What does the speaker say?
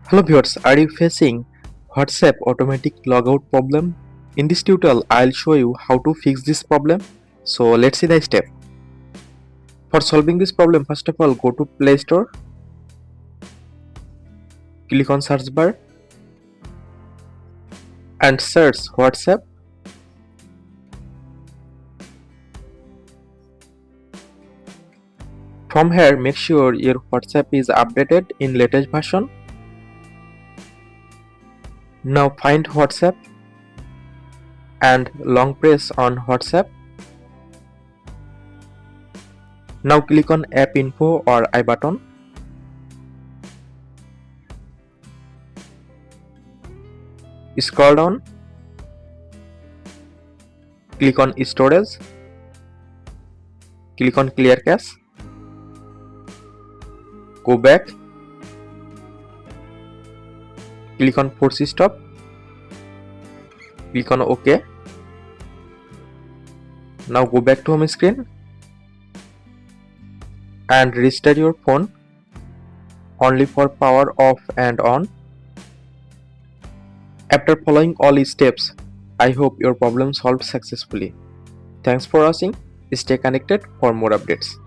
Hello viewers, are you facing WhatsApp automatic logout problem? In this tutorial, I'll show you how to fix this problem. So let's see the step. For solving this problem, first of all, go to Play Store, click on search bar and search WhatsApp. From here, make sure your WhatsApp is updated in latest version. Now find WhatsApp and long press on WhatsApp. Now click on App Info or I button. Scroll down. Click on Storage. Click on Clear Cache. Go back. Click on Force Stop. Click on OK. Now go back to home screen and restart your phone only for power off and on. After following all steps, I hope your problem solved successfully. Thanks for watching. Stay connected for more updates.